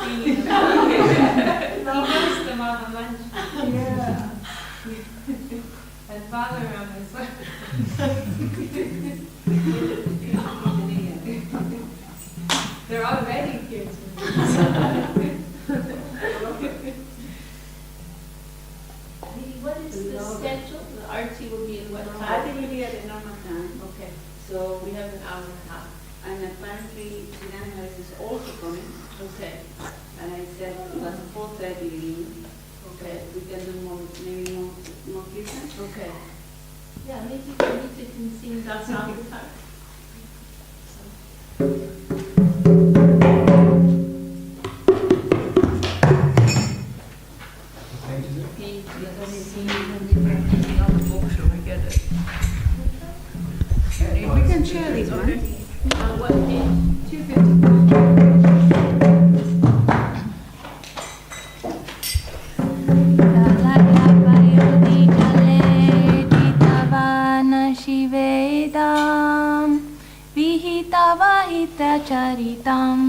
singing. He knows the Mama Mantra. Yeah. And Balaram as well. They're already here too. What is the schedule? The arti will be in what time? Arti will be at a normal time. Okay. So we have an hour and a half. And apparently Tridandi Maharaj is also coming. Okay. And I said that's 4:30 leave. Okay. We can do maybe more kirtan. Okay. Yeah, maybe Anita can sing Dasi with her. We can share this one. What page? 250. Charitam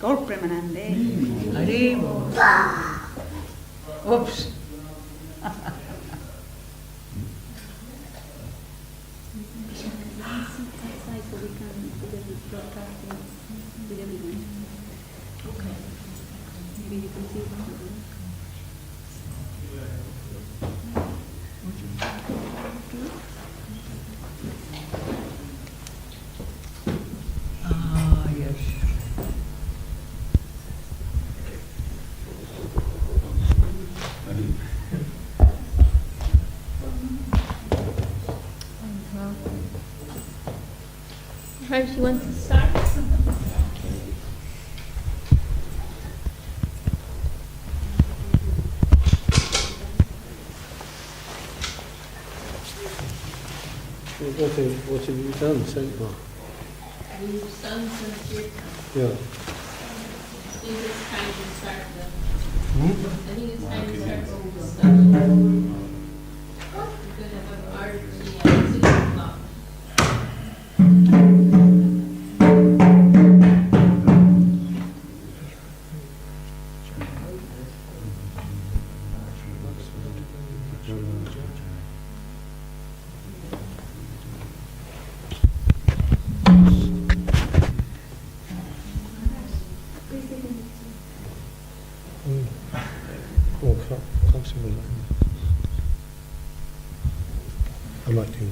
Gaur Premanande. Hare Bol. Oops. Yes. Maharaj, you want to start? What have you done so far? We've sung some Sripad. Yeah. I think it's time to start I think it's time to start the study. We're going to have arti at 6 o'clock. Oh, can't see what I might do that.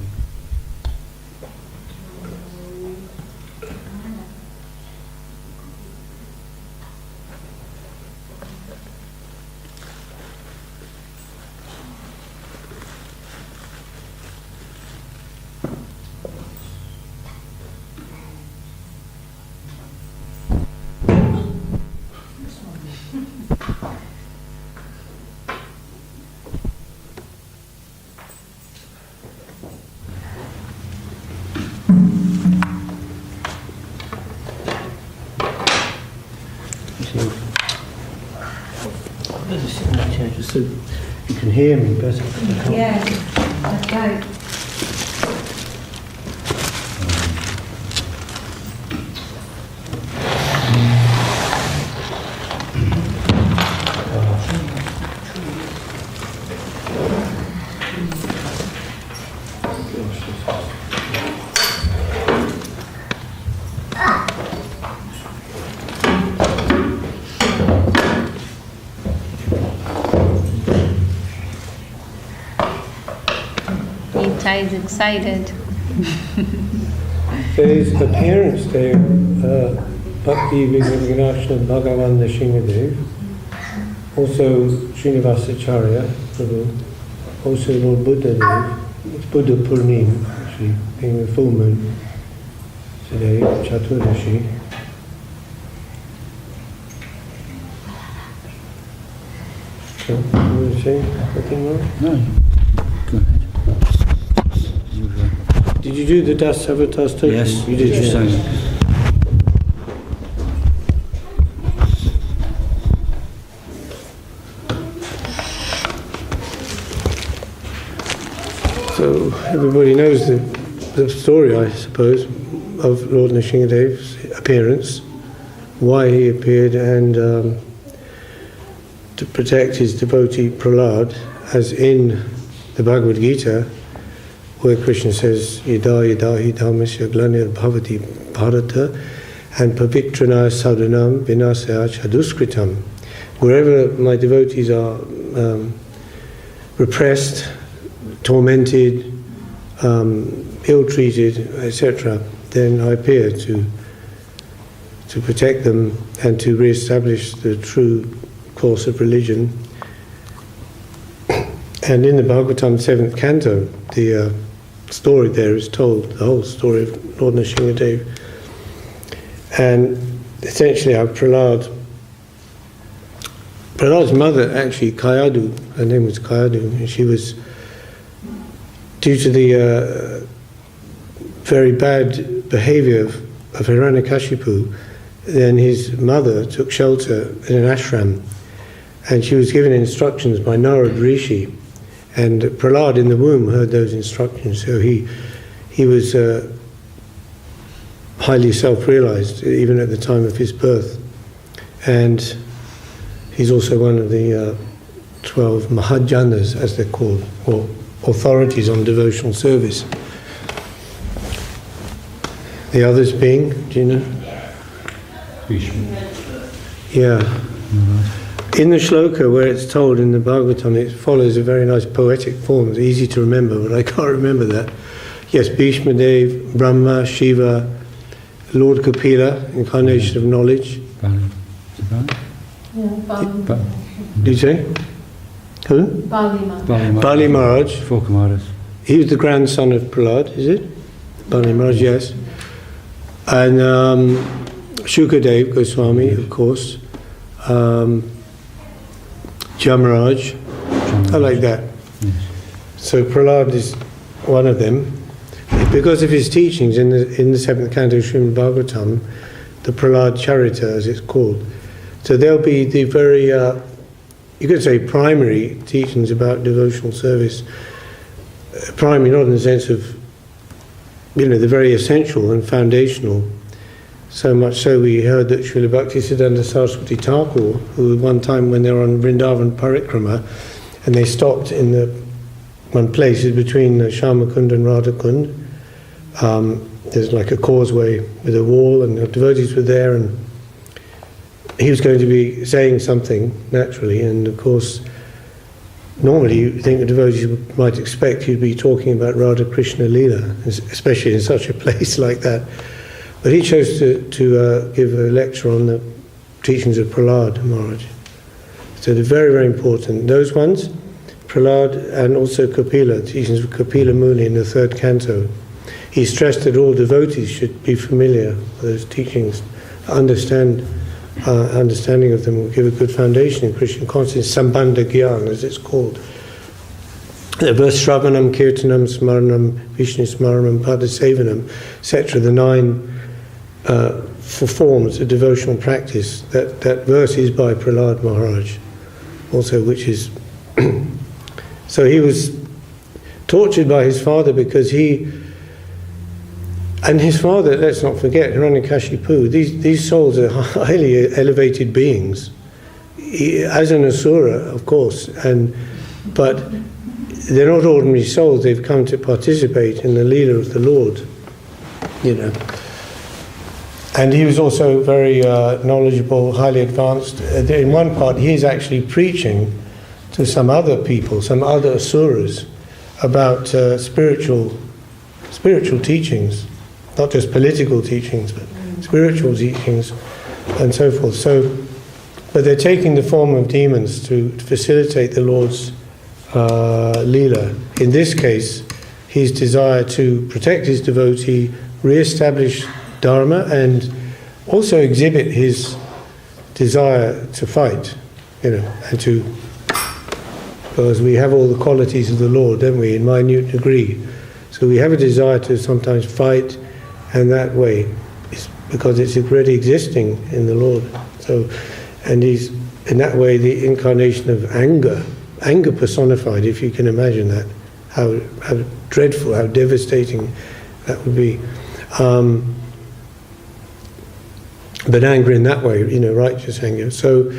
Better sit in that chair just so you can hear me better. Yes, that's right. Is excited. Today's appearance day of Bhakti Vignanashna Bhagavan Nrsimha Dev, also Srinivasacharya Prabhu, also Lord Buddha Dev. It's Buddha Purnim, actually, being the full moon today, Chaturdashi. So, you want to say anything more? No, go ahead. Did you do the Das Avatar statement? Yes, you did. Yes. So everybody knows the story, I suppose, of Lord Nrsimhadev's appearance, why he appeared, and to protect his devotee Prahlad, as in the Bhagavad Gita, where Krishna says, Yada yada hi dhammasya glanir bhavati bharata and pavitranaya sadhanam vinasaya chaduskritam. Wherever my devotees are repressed, tormented, ill-treated, etc., then I appear to protect them and to re-establish the true course of religion. And in the Bhagavatam 7th canto, the story there is told, the whole story of Lord Nrsimhadev. And essentially how Prahlad's mother, actually Kayadu, her name was Kayadu, and she was, due to the very bad behavior of Hiranyakashipu, then his mother took shelter in an ashram, and she was given instructions by Narad Rishi. And Prahlad in the womb heard those instructions, so he was highly self-realized, even at the time of his birth. and he's also one of the 12 Mahajanas, as they're called, or authorities on devotional service. The others being, do you know? Yeah. In the shloka where it's told in the Bhagavatam, it follows a very nice poetic form. It's easy to remember, but I can't remember that. Yes, Bhishma Dev, Brahma, Shiva, Lord Kapila, incarnation of knowledge. Did you say? Who? Bali Maharaj. Four Kumaras. He was the grandson of Prahlad, is it? Bali Maharaj, yes. And Shukadev Goswami, of course. Jamaraj. I like that. Yes. So Prahlad is one of them. Because of his teachings in the seventh canto of Srimad Bhagavatam, the Prahlad Charita, as it's called. So there'll be the very, you could say primary teachings about devotional service. Primary, not in the sense of, the very essential and foundational. So much so we heard that Srila Bhaktisiddhanta Saraswati Thakur, who one time when they were on Vrindavan Parikrama, and they stopped in the one place is between Shamakund and Radhakund. There's like a causeway with a wall, and the devotees were there, and he was going to be saying something naturally, and of course normally you think the devotees might expect he'd be talking about Radha Krishna Leela, especially in such a place like that. But he chose to give a lecture on the teachings of Prahlad Maharaj. So they're very, very important. Those ones, Prahlad and also Kapila, teachings of Kapila Muni in the third canto. He stressed that all devotees should be familiar with those teachings, understanding of them will give a good foundation in Christian consciousness, Sambandha Gyan, as it's called. The verse Shravanam, Kirtanam, Smaranam, Vishnu Smaranam, Padasevanam, etc., the 9 for forms of devotional practice. That verse is by Prahlad Maharaj, also, which is... So he was tortured by his father because and his father, let's not forget, Hiranyakashipu, these souls are highly elevated beings, as an asura, of course, but they're not ordinary souls. They've come to participate in the Leela of the Lord, And he was also very knowledgeable, highly advanced. In one part, he is actually preaching to some other people, some other asuras, about spiritual teachings, not just political teachings, but spiritual teachings, and so forth. But they're taking the form of demons to facilitate the Lord's Leela. In this case, his desire to protect his devotee, re-establish Dharma, and also exhibit his desire to fight, and to, because we have all the qualities of the Lord, don't we, in minute degree. So we have a desire to sometimes fight, and that way, because it's already existing in the Lord. So, and he's in that way the incarnation of anger personified, if you can imagine that, how dreadful, how devastating that would be. But anger in that way, righteous anger. So,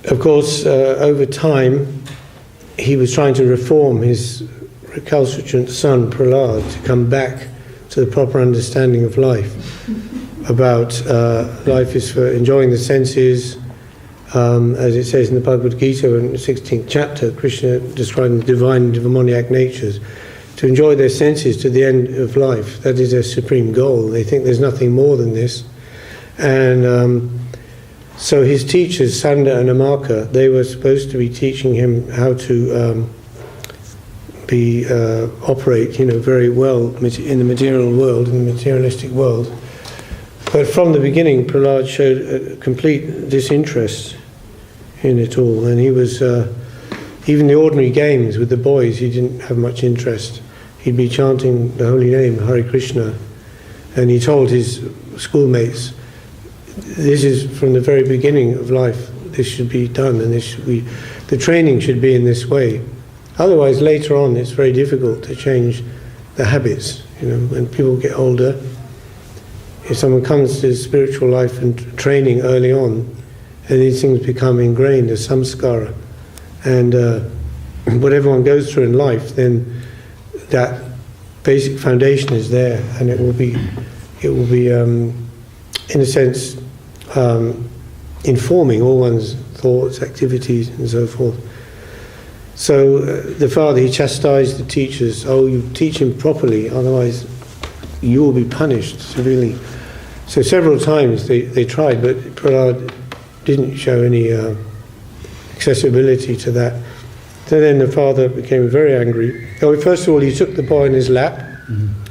of course, over time, he was trying to reform his recalcitrant son, Prahlad, to come back to the proper understanding of life. About life is for enjoying the senses, as it says in the Bhagavad Gita in the 16th chapter, Krishna describing the divine and demoniac natures, to enjoy their senses to the end of life. That is their supreme goal. They think there's nothing more than this. And so his teachers, Sanda and Amaka, they were supposed to be teaching him how to operate, very well in the material world, in the materialistic world. But from the beginning, Prahlad showed a complete disinterest in it all, and he was even the ordinary games with the boys, he didn't have much interest. He'd be chanting the holy name, Hare Krishna, and he told his schoolmates, this is from the very beginning of life, this should be done, and the training should be in this way. Otherwise, later on, it's very difficult to change the habits. When people get older, if someone comes to spiritual life and training early on, and these things become ingrained as samskara. And whatever one goes through in life, then that basic foundation is there, and it will be in a sense informing all one's thoughts, activities, and so forth. So the father, he chastised the teachers. Oh, you teach him properly, otherwise you will be punished severely. So several times they tried, but Prahlad didn't show any accessibility to that. So then the father became very angry. Oh, first of all, he took the boy in his lap,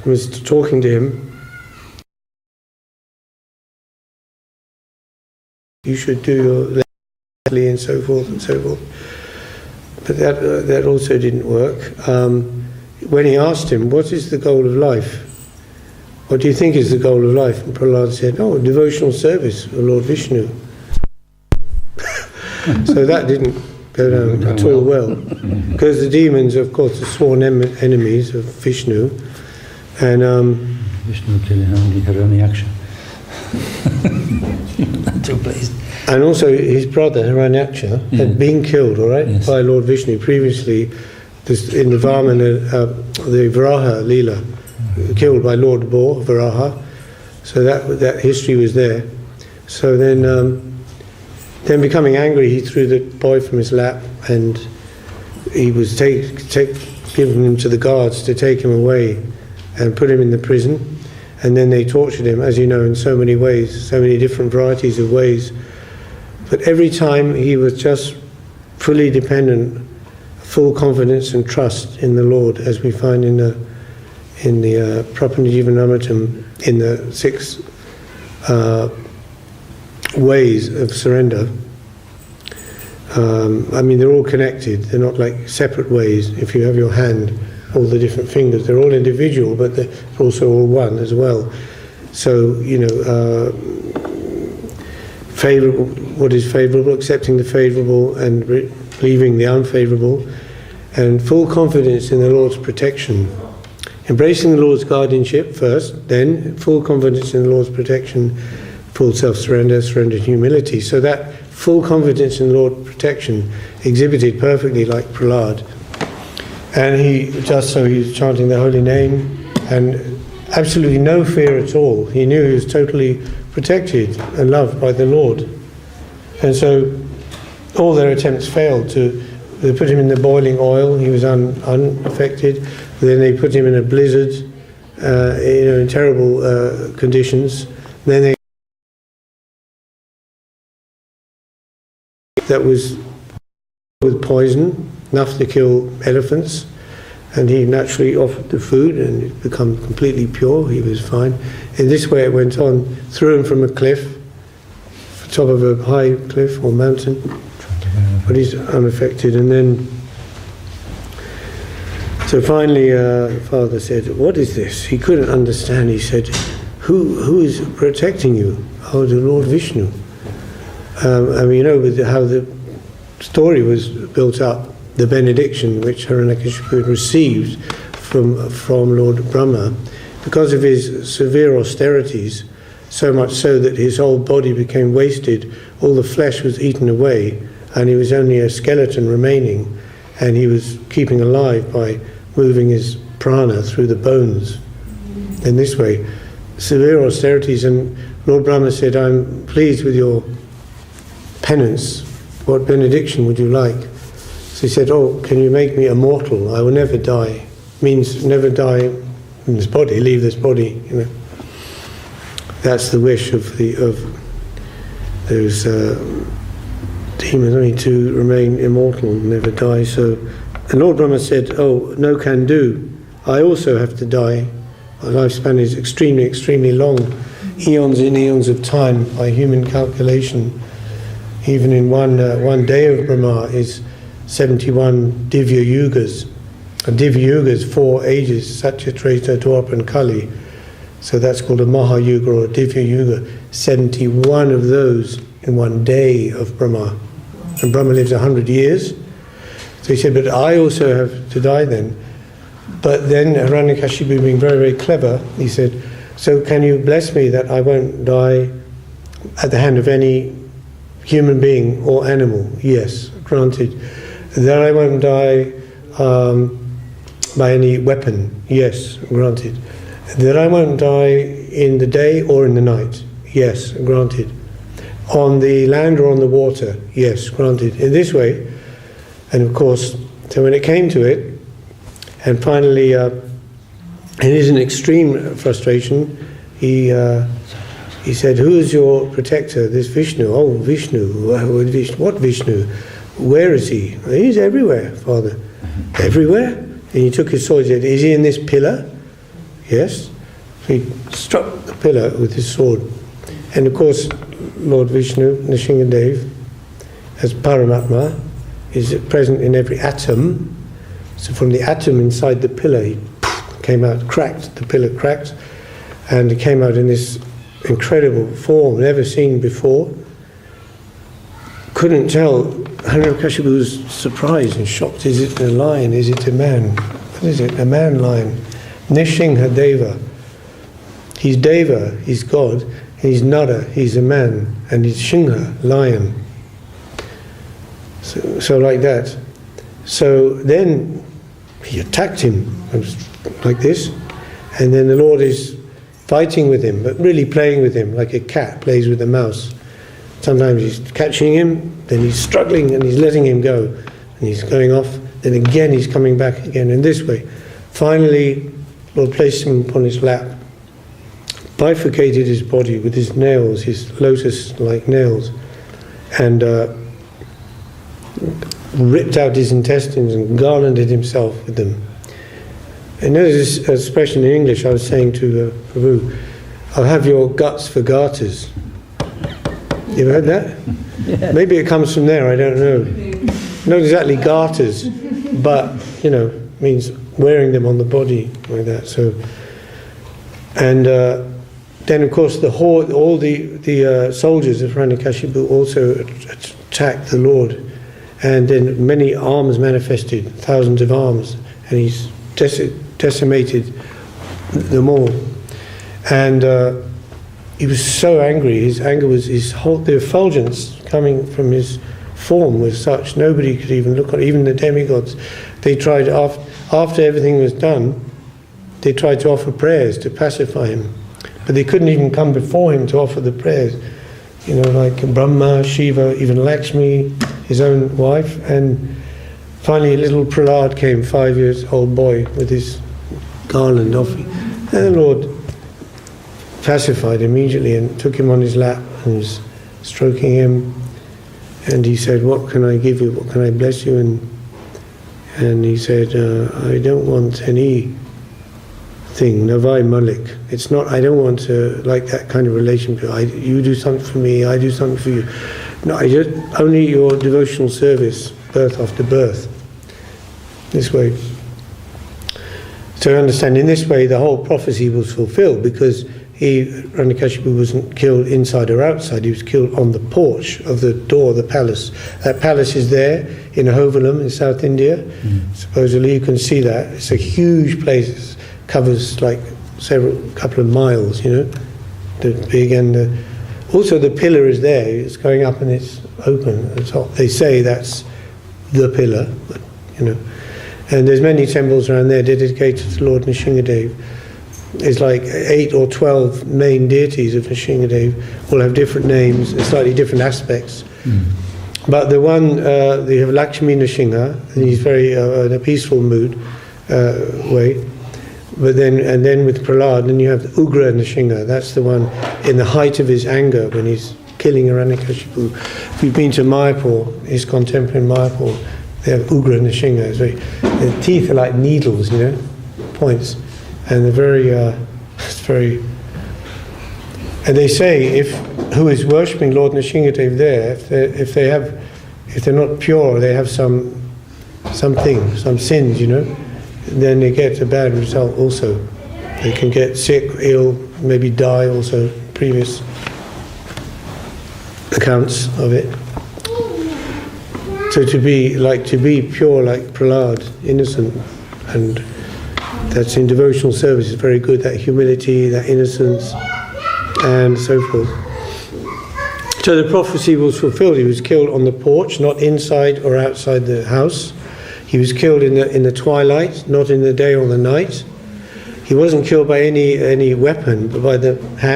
was talking to him. You should do your lesson, and so forth and so forth. But that also didn't work. When he asked him, what is the goal of life? What do you think is the goal of life? And Prahlad said, oh, devotional service of Lord Vishnu. So that didn't go down at all well. Because the demons, of course, are sworn enemies of Vishnu. And Vishnu Hiranyaksha. Too pleased. And also his brother Hiranyaksha had been killed, all right, by Lord Vishnu previously. In the Vamana, the Varaha Leela, killed by Lord Varaha. So that history was there. So then becoming angry, he threw the boy from his lap, and he was giving him to the guards to take him away and put him in the prison. And then they tortured him, as you know, in so many ways, so many different varieties of ways. But every time he was just fully dependent, full confidence and trust in the Lord, as we find in the Prapannajivanamritam, in the 6 ways of surrender. I mean, they're all connected. They're not like separate ways. If you have your hand, all the different fingers, they're all individual, but they're also all one as well. So, favourable, what is favourable, accepting the favourable and leaving the unfavourable, and full confidence in the Lord's protection. Embracing the Lord's guardianship first, then full confidence in the Lord's protection, full self-surrender, surrender and humility. So that full confidence in the Lord's protection exhibited perfectly like Prahlad. And he was chanting the holy name, and absolutely no fear at all. He knew he was totally protected and loved by the Lord. And so all their attempts failed. They put him in the boiling oil, he was unaffected. Then they put him in a blizzard, in terrible conditions. Then that was with poison, enough to kill elephants, and he naturally offered the food and it became completely pure. He was fine. In this way it went on. Threw him from a cliff, top of a high cliff or mountain, but he's unaffected. And then, so finally, the father said, "What is this?" He couldn't understand. He said, "Who is protecting you?" "Oh, the Lord Vishnu." With how the story was built up, the benediction which Hiranyakashipu received from Lord Brahma, because of his severe austerities, so much so that his whole body became wasted, all the flesh was eaten away, and he was only a skeleton remaining, and he was keeping alive by moving his prana through the bones in this way. Severe austerities, and Lord Brahma said, "I'm pleased with your penance. What benediction would you like?" So he said, "Oh, can you make me immortal? I will never die." Means never die in this body, leave this body, That's the wish of those demons, only to remain immortal and never die. So, and Lord Brahma said, "Oh, no can do. I also have to die. My lifespan is extremely, extremely long. Eons and eons of time by human calculation. Even in one day of Brahma is 71 Divya Yugas. And Divya Yuga is 4 ages, Satya, Treta, Dwapara and Kali. So that's called a Mahayogui or a Divya Yuga. 71 of those in one day of Brahma. And Brahma lives 100 years. So he said, "But I also have to die then." But then Hiranyakashipu, being very, very clever, he said, "So can you bless me that I won't die at the hand of any human being or animal, yes, granted. That I won't die by any weapon, yes, granted. That I won't die in the day or in the night, yes, granted. On the land or on the water, yes, granted. In this way, and of course, so when it came to it, and finally, in his extreme frustration, he said, "Who is your protector?" This Vishnu. "Oh, Vishnu. What Vishnu? Where is he?" "He's everywhere, Father." "Everywhere?" And he took his sword and said, "Is he in this pillar?" "Yes." So he struck the pillar with his sword. And of course, Lord Vishnu, Nrsimha, as Paramatma, is present in every atom. So from the atom inside the pillar, he came out, cracked, the pillar cracked, and it came out in this incredible form, never seen before. Couldn't tell. Hiranyakashipu was surprised and shocked. Is it a lion? Is it a man? What is it? A man lion. Nrsimha Deva. He's Deva, he's God, and he's Nara, he's a man, and he's Shingha, lion. So like that. So then he attacked him like this, and then the Lord is fighting with him, but really playing with him like a cat plays with a mouse. Sometimes he's catching him, then he's struggling and he's letting him go, and he's going off, then again he's coming back again in this way. Finally, Lord placed him upon his lap, bifurcated his body with his nails, his lotus-like nails, and ripped out his intestines and garlanded himself with them. And there's this expression in English I was saying to Prabhu, "I'll have your guts for garters." You ever heard that? Yeah. Maybe it comes from there, I don't know. Not exactly garters, but, means wearing them on the body like that. So, and then of course all the soldiers of Hiranyakashipu also attacked the Lord. And then many arms manifested, thousands of arms, and he's decimated them all. And he was so angry. His anger was the effulgence coming from his form was such nobody could even look at. Even the demigods, they tried after everything was done, they tried to offer prayers to pacify him, but they couldn't even come before him to offer the prayers. Like Brahma, Shiva, even Lakshmi, his own wife, and finally a little Prahlad came, 5-year-old boy, with his garland offering. And the Lord pacified immediately and took him on his lap and was stroking him. And he said, "What can I give you? What can I bless you?" And he said, "I don't want anything, Navai Malik. It's not, I don't want like that kind of relationship. You do something for me, I do something for you. No, only your devotional service, birth after birth." This way. So you understand, in this way the whole prophecy was fulfilled, because Hiranyakashipu wasn't killed inside or outside, he was killed on the porch of the door of the palace. That palace is there in Ahovalam in South India. Supposedly you can see that. It's a huge place, it covers like couple of miles, the big, and also the pillar is there, it's going up and it's open at the top. They say that's the pillar, but and there's many temples around there dedicated to Lord Nrsimha. There's like 8 or 12 main deities of Nrsimha. All have different names and slightly different aspects. But the one, they have Lakshmi Nrsimha, and he's very in a peaceful mood way. But then with Prahlad, then you have the Ugra Nrsimha. That's the one in the height of his anger when he's killing Hiranyakashipu. If you've been to Mayapur, his contemporary Mayapur, they have Ugra Nrsimha. The teeth are like needles, points, and they're very, And they say who is worshipping Lord Nrsimha there, if they're not pure, they have some sins, then they get a bad result also. They can get sick, ill, maybe die also, previous accounts of it. So to be pure like Prahlad, innocent, and that's in devotional service is very good, that humility, that innocence, and so forth. So the prophecy was fulfilled. He was killed on the porch, not inside or outside the house. He was killed in the twilight, not in the day or the night. He wasn't killed by any weapon, but by the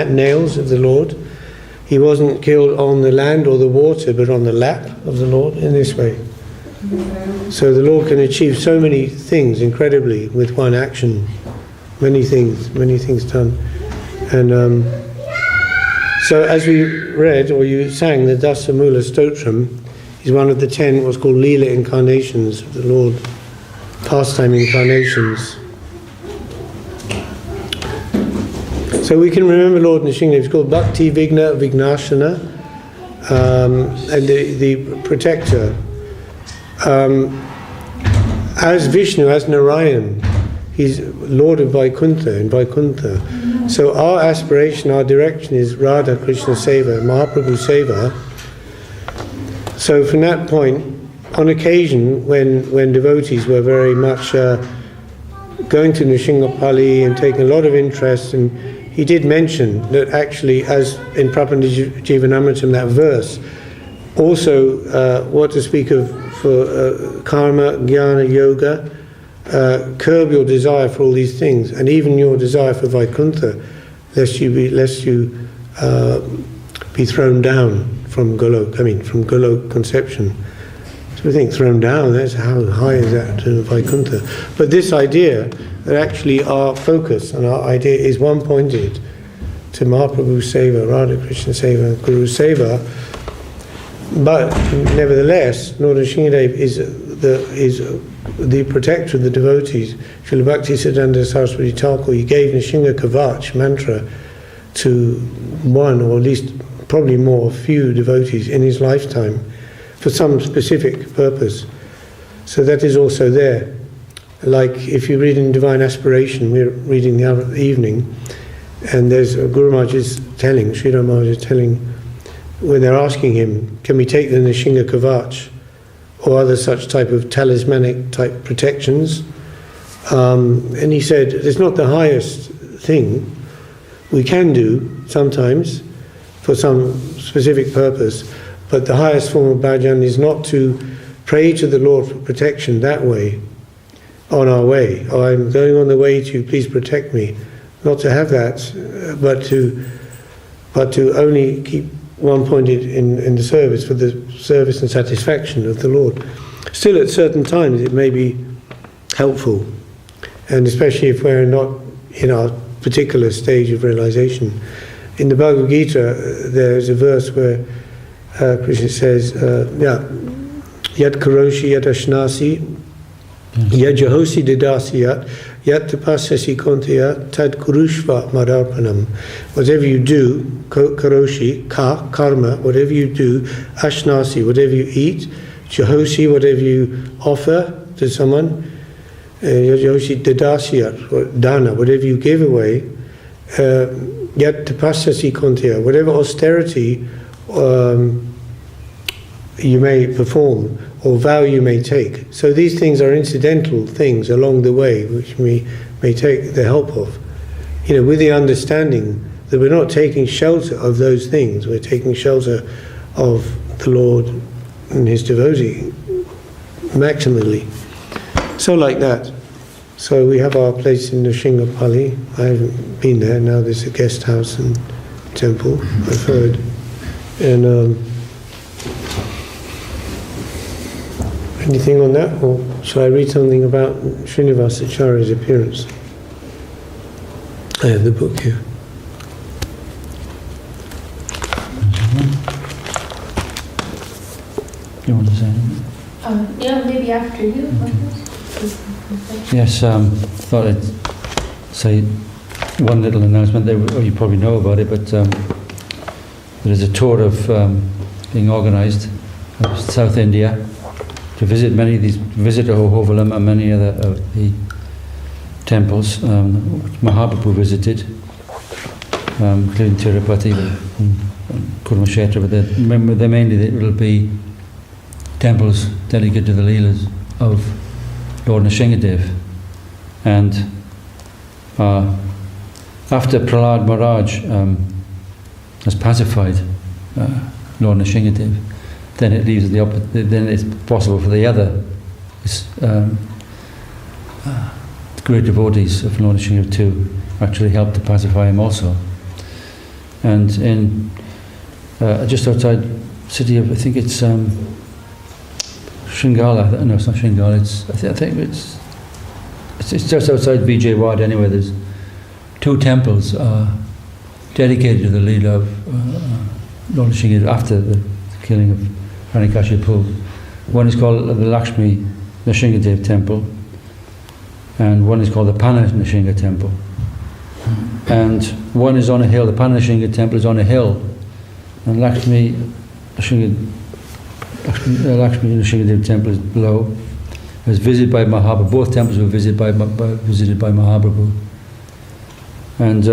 nails of the Lord. He wasn't killed on the land or the water, but on the lap of the Lord, in this way. So the Lord can achieve so many things incredibly with one action. Many things done. And so as we read, or you sang, the Dasamula Stotram is one of the 10 what's called Leela incarnations of the Lord, pastime incarnations. So we can remember Lord Nrsimha. It's called Bhakti Vigna Vignashana, and the protector. As Vishnu, as Narayan, he's Lord of Vaikuntha, in Vaikuntha. So our aspiration, our direction is Radha Krishna Seva, Mahaprabhu Seva. So from that point, on occasion, when devotees were very much going to Nrsimha Pali and taking a lot of interest, and he did mention that actually, as in Prabhupada Jivanamritam, that verse, also what to speak of for karma, jnana, yoga, curb your desire for all these things, and even your desire for Vaikuntha, lest you be thrown down from Golok, from Golok conception. So we think thrown down, that's how high is that to Vaikuntha? But this idea that actually our focus and our idea is one pointed to Mahaprabhu Seva, Radha Krishna Seva, Guru Seva, but nevertheless, Lord Nrsimha is the protector of the devotees. Srila Bhakti Siddhanta Saraswati Thakur, he gave Nrsimha Kavach mantra to one, or at least probably more, few devotees in his lifetime for some specific purpose. So that is also there. Like if you read in Divine Aspiration, we're reading the other evening, and there's Guru Maharaj is telling, Sridhar Maharaj is telling, when they're asking him, can we take the Nrsimha Kavach or other such type of talismanic type protections? And he said, it's not the highest thing. We can do sometimes for some specific purpose, but the highest form of bhajan is not to pray to the Lord for protection that way, on our way. Oh, I'm going on the way to you, please protect me. Not to have that, but to only keep one pointed in the service, for the service and satisfaction of the Lord. Still, at certain times it may be helpful, and especially if we're not in our particular stage of realization. In the Bhagavad Gita, there's a verse where Krishna says, Yat karoshi yat ashnasi, yat jahosi didasi yat tapasyasi kontya tad kurushva madarpanam. Whatever you do, karoshi, karma, whatever you do, ashnasi, whatever you eat, jahosi, whatever you offer to someone, jahosi didasi, dana, whatever you give away, yat tapasyasi kontya, whatever austerity you may perform or vow you may take. So these things are incidental things along the way which we may take the help of, with the understanding that we're not taking shelter of those things, we're taking shelter of the Lord and his devotee maximally. So like that. So we have our place in Nrsimha Pali. I haven't been there, now there's a guest house and temple, I've heard. And anything on that, or shall I read something about Srinivasacharya's appearance? I have the book here. You want to say anything? Yeah, maybe after you. Okay. Yes, thought I'd say one little announcement. You probably know about it, but there is a tour of being organised of South India to visit many of these, visit Ahovalam and many other of the temples which Mahaprabhu visited, including Tirupati and Kurukshetra, but they're mainly, it will be temples dedicated to the Leelas of Lord Nrsimhadev. And after Prahlad Maharaj has pacified Lord Nrsimhadev, then it leaves then it's possible for the other great devotees of Lord Nrsimhadev to actually help to pacify him also. And in just outside city of, I think it's Shringala. No, it's not Shringala. I think it's just outside Vijayawada anyway. There's 2 temples dedicated to the Leela of Lord Nrsimhadev after the killing of Hiranyakashipu. One is called the Lakshmi Nrsimhadev temple, and one is called the Pana Nrsimha temple. And one is on a hill. The Pana Nrsimha temple is on a hill, and Lakshmi Nrsimhadev temple is below. It was visited by Mahaprabhu. Both temples were visited by Mahaprabhu. And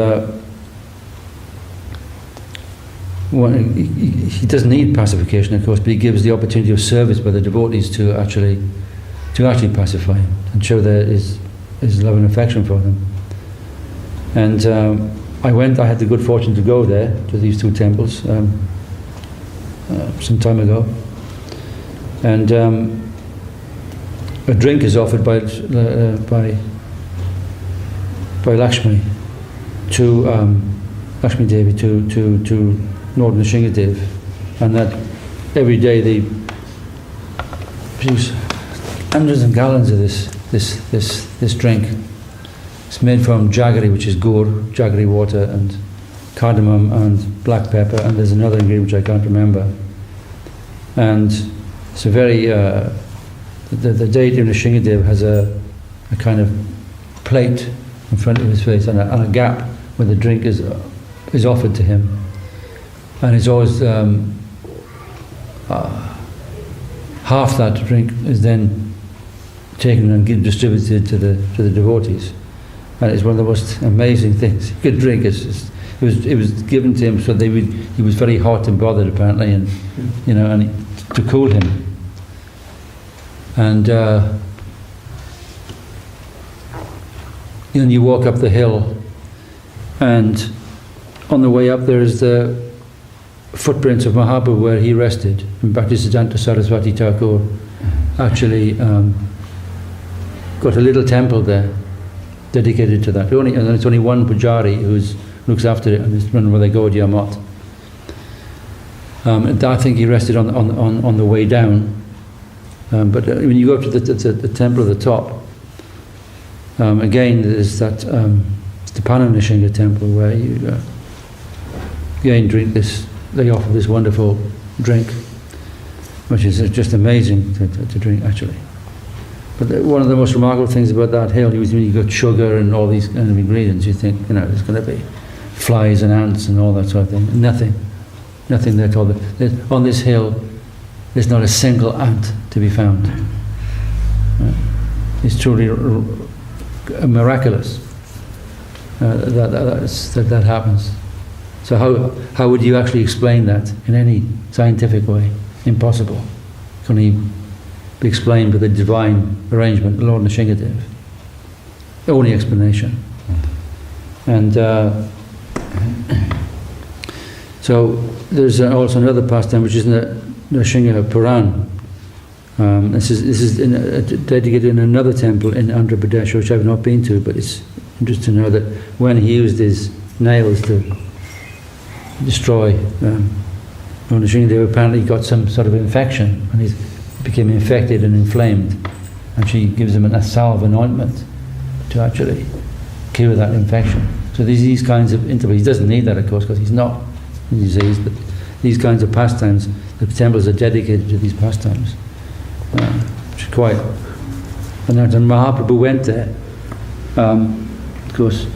he doesn't need pacification, of course, but he gives the opportunity of service by the devotees to actually pacify him and show his love and affection for them. And I had the good fortune to go there to these 2 temples some time ago. And a drink is offered by Lakshmi to Lakshmi Devi to Lord Nrsimhadev, and that every day they produce hundreds of gallons of this drink. It's made from jaggery, which is gur, jaggery water, and cardamom and black pepper, and there's another ingredient which I can't remember. And it's a very the deity of Nrsimhadev has a kind of plate in front of his face and a gap where the drink is offered to him, and it's always half that drink is then taken and distributed to the devotees, and it's one of the most amazing things. Good drink. It was given to him so he was very hot and bothered apparently, and to cool him. And you walk up the hill, and on the way up there is the footprints of Mahaprabhu where he rested. And Bhaktisiddhanta Saraswati Thakur actually got a little temple there dedicated to that. And it's only one pujari who looks after it, and it's run by the Gaudiya Math. And I think he rested on the way down. But when you go up to the temple at the top, again there's that the Pana Nrsimha temple where you again drink this. They offer this wonderful drink, which is just amazing to drink actually. But one of the most remarkable things about that hill is when you got sugar and all these kind of ingredients, you think there's going to be flies and ants and all that sort of thing. Nothing there at all. On this hill, there's not a single ant to be found. It's truly miraculous that happens. So how would you actually explain that in any scientific way? Impossible. Can only be explained with a divine arrangement, Lord Nrsimhadev. The only explanation. And so there's also another pastime which is in the Nrsimha Puran. This is dedicated in another temple in Andhra Pradesh, which I've not been to, but it's interesting to know that when he used his nails to destroy Lord Nrsimhadev, apparently got some sort of infection, and he became infected and inflamed, and she gives him a salve, an ointment, to actually cure that infection. So these kinds of intervals, he doesn't need that, of course, because he's not diseased, but these kinds of pastimes, the temples are dedicated to these pastimes. Which is quite... And Mahaprabhu went there, of course.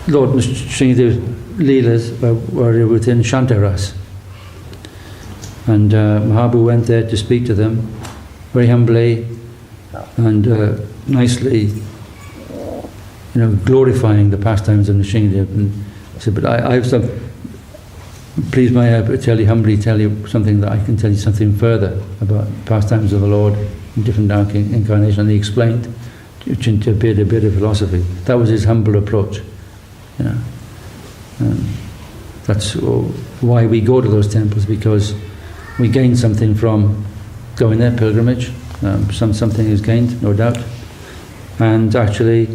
Lord Nrsimhadev's Leelas were within Shantaras. And Mahaprabhu went there to speak to them very humbly and nicely, glorifying the pastimes of Nrsimhadev. And he said, but I have some... Please may I humbly tell you something that I can tell you something further about pastimes of the Lord in different dark incarnations. And he explained, which appeared a bit of philosophy. That was his humble approach. That's why we go to those temples, because we gain something from going there, pilgrimage. Something is gained, no doubt. And actually,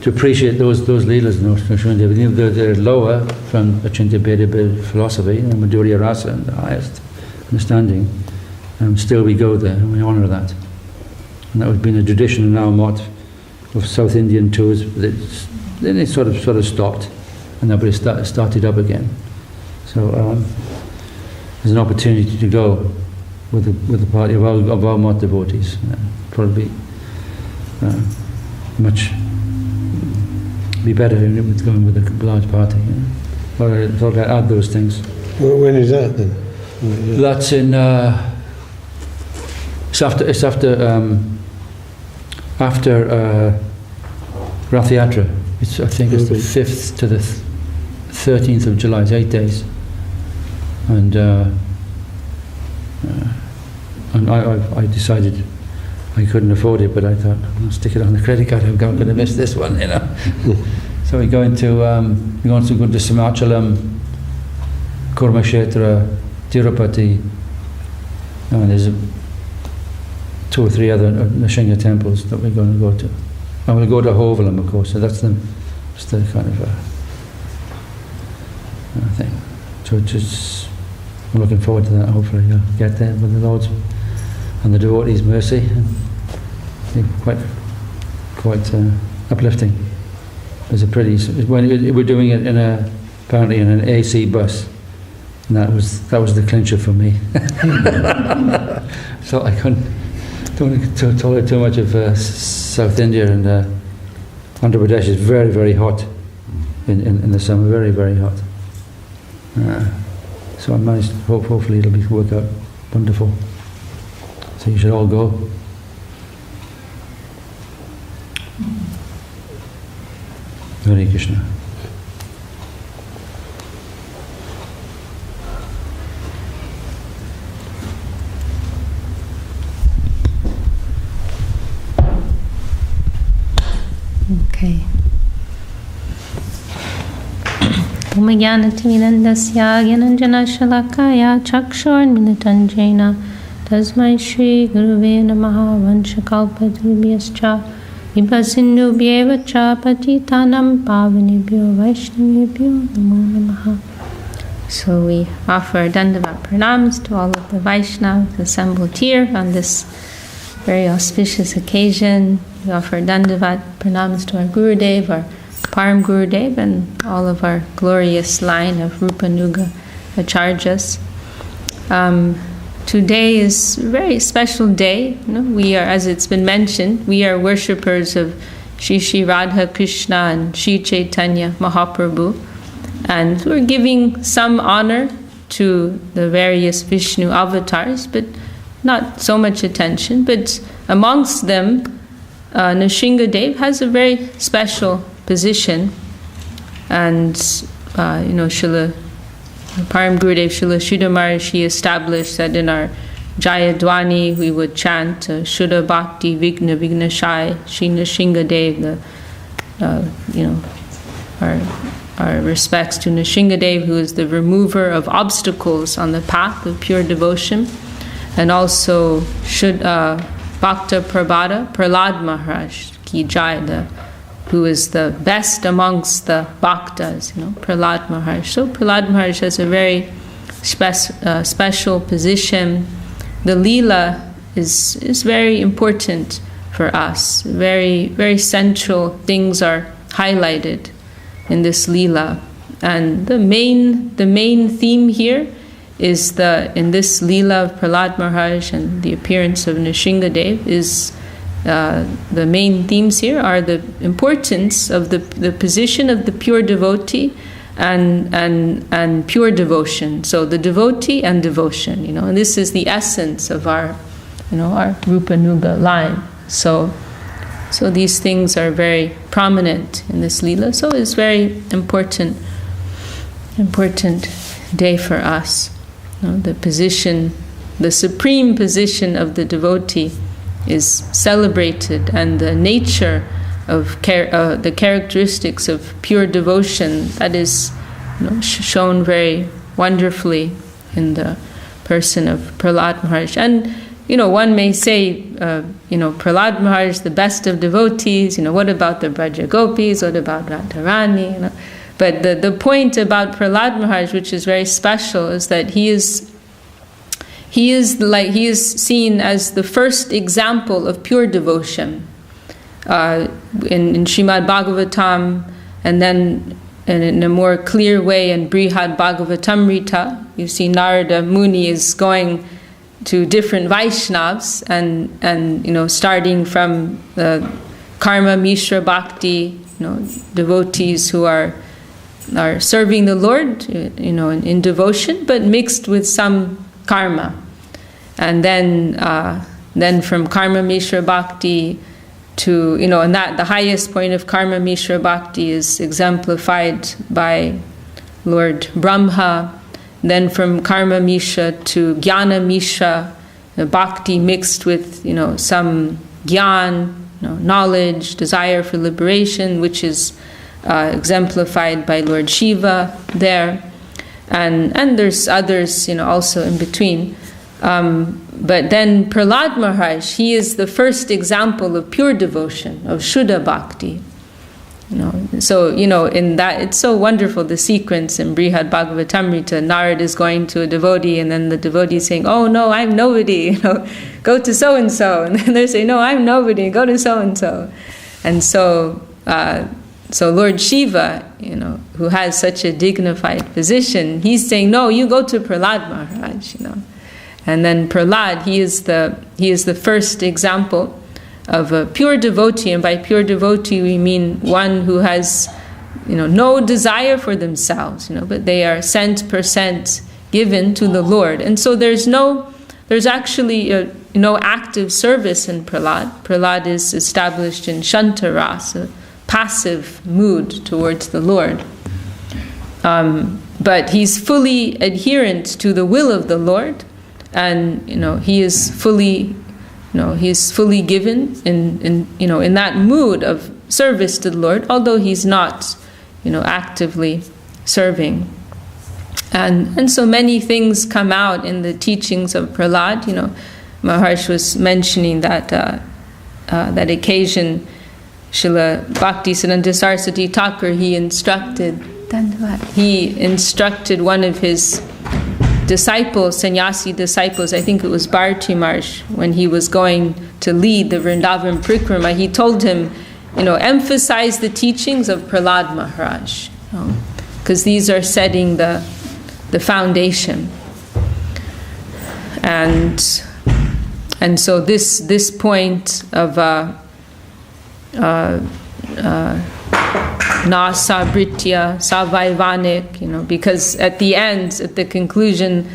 to appreciate those leelas in Nrsimha Devi, they're lower from Achintya Bheda philosophy, and Madhurya Rasa, and the highest understanding. Still we go there and we honour that. And that has been a tradition in our mott of South Indian tours. Then it sort of stopped, and nobody started up again. So there's an opportunity to go with the party of our mott devotees. Probably much be better with going with a large party. But I thought I'd add those things. When is that then? That's in. It's after Rath Yatra. I think it's the 5th to the 13th of July. It's 8 days, and I decided I couldn't afford it, but I thought I'll stick it on the credit card. I'm going to miss this one, So we're going to go to Simachalam, Kurmakshetra, Tirupati, and there's 2 or 3 other Nrsimha temples that we're going to go to. And we'll go to Hovelam, of course, so that's the kind of thing. So just, I'm looking forward to that. Hopefully I'll get there with the Lord's and the devotees' mercy. And quite uplifting. It's a pretty, we're doing it apparently in an AC bus. And that was the clincher for me. So I don't tolerate too much of South India, and Andhra Pradesh is very, very hot in the summer, very, very hot. So I managed, hopefully it'll work out wonderful. So you should all go. Hare Krishna. Okay. Umagyanatimirandasya gyananjanashalakaya chakshormilitanjena tasmai shri guruve namaha vanchakalpadurubhyascha vibhasindubhyeva cha patitanam pavanebhyo vaishnavebhyo namo namaha. So we offer Dandavat pranams to all of the Vaishnavas assembled here on this very auspicious occasion. We offer Dandavat pranams to our Gurudev, our Param Gurudev, and all of our glorious line of Rupanuga Acharyas. Today is a very special day. We are, as it's been mentioned, we are worshippers of Shri Radha Krishna and Shri Chaitanya Mahaprabhu, and we're giving some honor to the various Vishnu avatars, but not so much attention. But amongst them, Nrsimha Dev has a very special position, and Srila Param Gurudev Srila Sridhar Maharishi established that in our Jayadwani we would chant Shuddha Bhakti Vigna Vignashai Shri Nrsimha Dev. Our respects to Nrsimha Dev, who is the remover of obstacles on the path of pure devotion, and also Bhakta Prabhata Prahlad Maharaj Ki Jai, who is the best amongst the Bhaktas, Prahlad Maharaj. So Prahlad Maharaj has a very special position. The Leela is very important for us. Very, very central things are highlighted in this Leela. And the main theme here is in this Leela of Prahlad Maharaj and the appearance of Nrsimha Dev is the main themes here are the importance of the position of the pure devotee and pure devotion. So the devotee and devotion, and this is the essence of our Rupanuga line. So these things are very prominent in this Leela. So it's very important day for us. The position, the supreme position of the devotee is celebrated, and the nature of the characteristics of pure devotion, that is shown very wonderfully in the person of Prahlad Maharaj. And one may say, Prahlad Maharaj, the best of devotees. What about the Braja Gopis? What about Radharani? But the point about Prahlad Maharaj, which is very special, is that he is seen as the first example of pure devotion in Srimad Bhagavatam, and then in a more clear way in Brihad Bhagavatamrita. You see Narada Muni is going to different Vaishnavas and starting from the Karma Mishra Bhakti, devotees who are serving the Lord, in devotion, but mixed with some karma. And then from Karma Mishra Bhakti to, and that the highest point of Karma Mishra Bhakti is exemplified by Lord Brahma. Then from Karma Mishra to Jnana Mishra, Bhakti mixed with, some Gyan, knowledge, desire for liberation, which is exemplified by Lord Shiva there. And there's others, also in between. But then Prahlad Maharaj, he is the first example of pure devotion, of Shuddha Bhakti. So, in that, it's so wonderful, the sequence in Brihad Bhagavatamrita. Narad is going to a devotee, and then the devotee is saying, "Oh no, I'm nobody, go to so-and-so." And then they say, "No, I'm nobody, go to so-and-so." And so Lord Shiva, who has such a dignified position, he's saying, "No, you go to Prahlad Maharaj," And then Prahlad, he is the first example of a pure devotee, and by pure devotee we mean one who has, no desire for themselves, but they are 100% given to the Lord. And so there's actually no active service in Prahlad. Prahlad is established in Shantaras, a passive mood towards the Lord. But he's fully adherent to the will of the Lord, and he is fully given in that mood of service to the Lord, although he's not actively serving. And so many things come out in the teachings of Prahlad. Maharaj was mentioning that occasion, Srila Bhaktisiddhanta Saraswati Thakur, he instructed one of his disciples, sannyasi disciples, I think it was Bharati Maharaj, when he was going to lead the Vrindavan Prikrama, he told him, emphasize the teachings of Prahlad Maharaj, because these are setting the foundation. And so this point of na sabritya, savaivanik, because at the end, at the conclusion,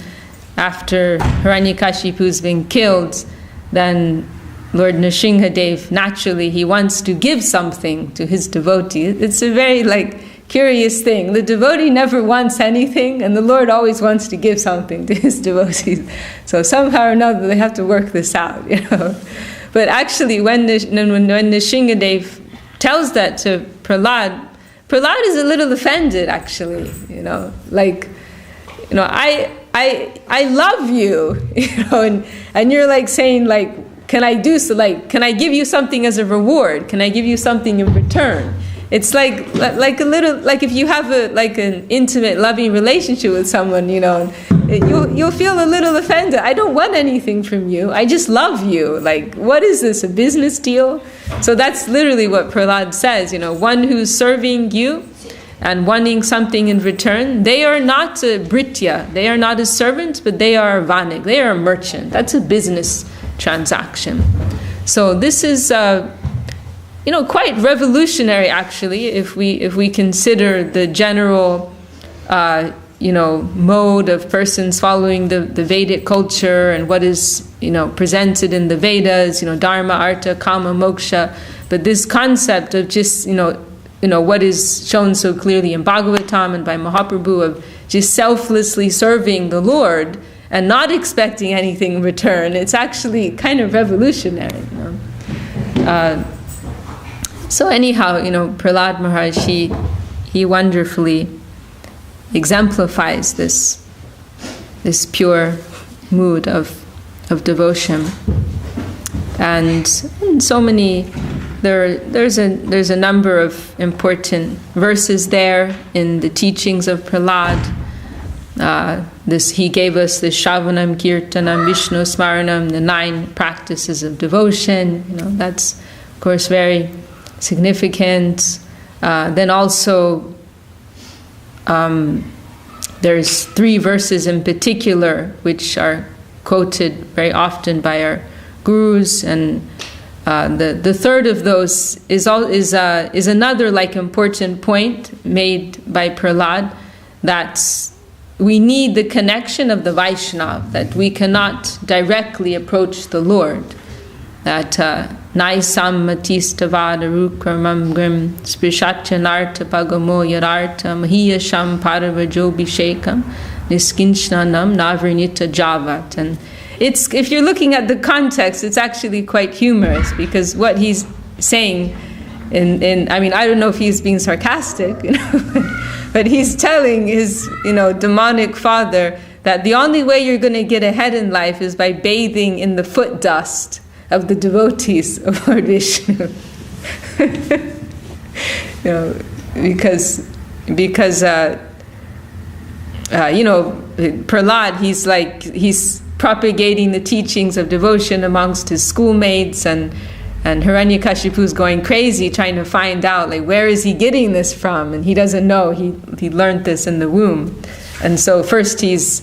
after Hiranyakashipu's been killed, then Lord Nrsimha Dev, naturally, he wants to give something to his devotee. It's a very, curious thing. The devotee never wants anything, and the Lord always wants to give something to his devotees. So somehow or another, they have to work this out, But actually, when Nrsimha Dev tells that to Prahlad is a little offended, actually, I love you, and you're saying, can I do so? Can I give you something as a reward? Can I give you something in return? It's like a little, if you have an intimate, loving relationship with someone, you'll feel a little offended. I don't want anything from you. I just love you. What is this, a business deal? So that's literally what Prahlad says. One who's serving you and wanting something in return, they are not a britya. They are not a servant, but they are a vanik. They are a merchant. That's a business transaction. So this is quite revolutionary, actually, if we consider the general mode of persons following the Vedic culture and what is presented in the Vedas, dharma, artha, kama, moksha. But this concept of just what is shown so clearly in Bhagavatam and by Mahaprabhu of just selflessly serving the Lord and not expecting anything in return, it's actually kind of revolutionary. So anyhow, Prahlad Maharaj, he wonderfully exemplifies this pure mood of devotion. And so many, there's a number of important verses there in the teachings of Prahlad. He gave us the Shravanam, Kirtanam, Vishnu Smaranam, the 9 practices of devotion. That's of course very significant. Then also there's 3 verses in particular which are quoted very often by our gurus, and the third of those is another important point made by Prahlad, that we need the connection of the Vaishnava, that we cannot directly approach the Lord, that Naisam Matistavadarukarmam Grim Sprishatyanarta Pagamo Yararta Mahiyasham Paravajobhishekam Niskinchnanam Navrinita Javat. And if you're looking at the context, it's actually quite humorous, because what he's saying I don't know if he's being sarcastic, but he's telling his, demonic father that the only way you're going to get ahead in life is by bathing in the foot dust of the devotees of Lord Vishnu. Because Prahlad, he's propagating the teachings of devotion amongst his schoolmates, and Hiranyakashipu's going crazy trying to find out, where is he getting this from? And he doesn't know. He learned this in the womb. And so first he's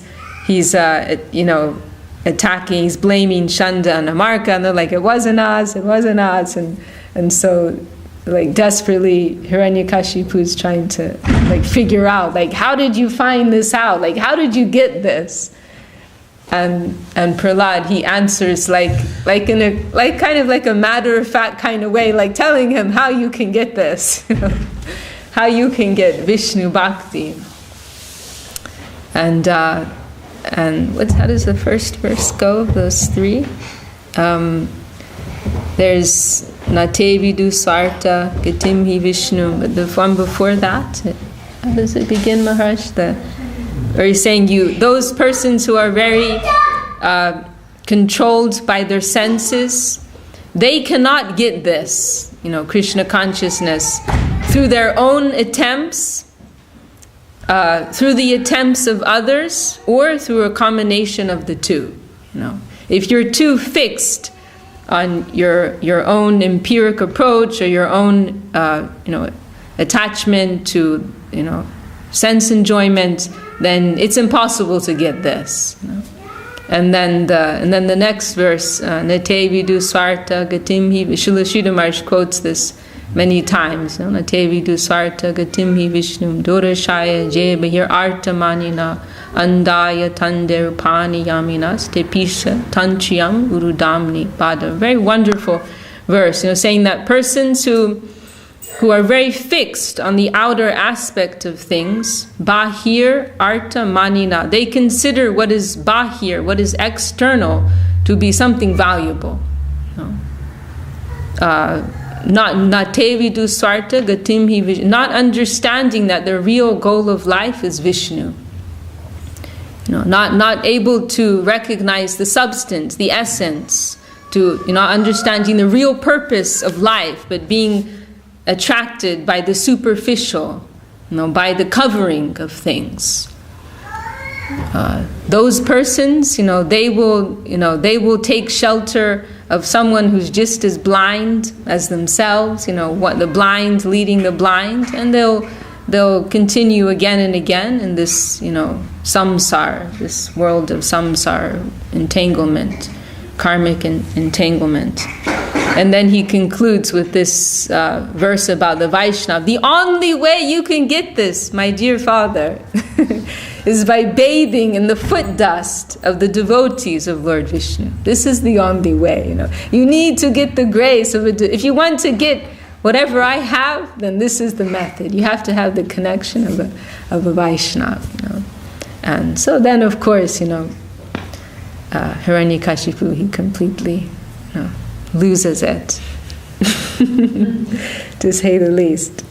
attacking, he's blaming Shanda and Amarka, and they're like, it wasn't us. And so desperately Hiranyakashipu's trying to figure out, how did you find this out? How did you get this? And Prahlad, he answers in a kind of a matter-of-fact kind of way, telling him how you can get this, how you can get Vishnu Bhakti. And how does the first verse go of those 3? There's Nate Vidu Svarta Gatim Hi Vishnu, but the one before that, how does it begin, Maharaj? Or he's saying those persons who are very controlled by their senses, they cannot get this, Krishna consciousness, through their own attempts, through the attempts of others, or through a combination of the two. If you're too fixed on your own empiric approach, or your own attachment to sense enjoyment, then it's impossible to get this. And then the next verse, Nate Vidu Svarta Gatim Hi, Srila Maharaj quotes this many times. Nate Vidu Svarta Gatim Hi Vishnu Dorashaya Je Bahir Arta Manina Andaya Tande Rupani Yaminas Tepisha Tanchiyam Urudamni Pada. Very wonderful verse, saying that persons who are very fixed on the outer aspect of things, bahir arta manina, they consider what is bahir, what is external, to be something valuable. Not tevidu swarta gatim hi Vishnu, not understanding that the real goal of life is Vishnu. Not able to recognize the substance, the essence, to understanding the real purpose of life, but being attracted by the superficial, by the covering of things. Those persons, they will take shelter of someone who's just as blind as themselves. What the blind leading the blind, and they'll continue again and again in this, samsara, this world of samsara, entanglement, karmic entanglement. And then he concludes with this verse about the Vaishnava. The only way you can get this, my dear father, is by bathing in the foot dust of the devotees of Lord Vishnu. This is the only way, You need to get the grace of if you want to get whatever I have, then this is the method. You have to have the connection of a Vaishnava, And so then, of course, Hiranyakashipu, he completely, loses it, to say the least.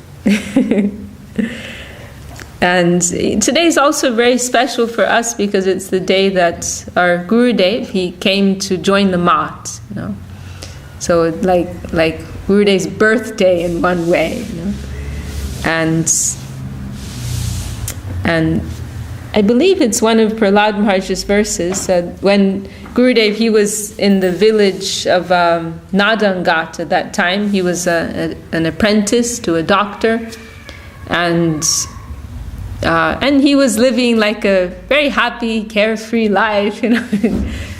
And today is also very special for us because it's the day that our Gurudev, he came to join the Mat, you know. So like Gurudev's birthday in one way, you know. And I believe it's one of Prahlad Maharaj's verses. When Gurudev, he was in the village of Nadangat at that time. He was an apprentice to a doctor, and he was living like a very happy, carefree life, you know.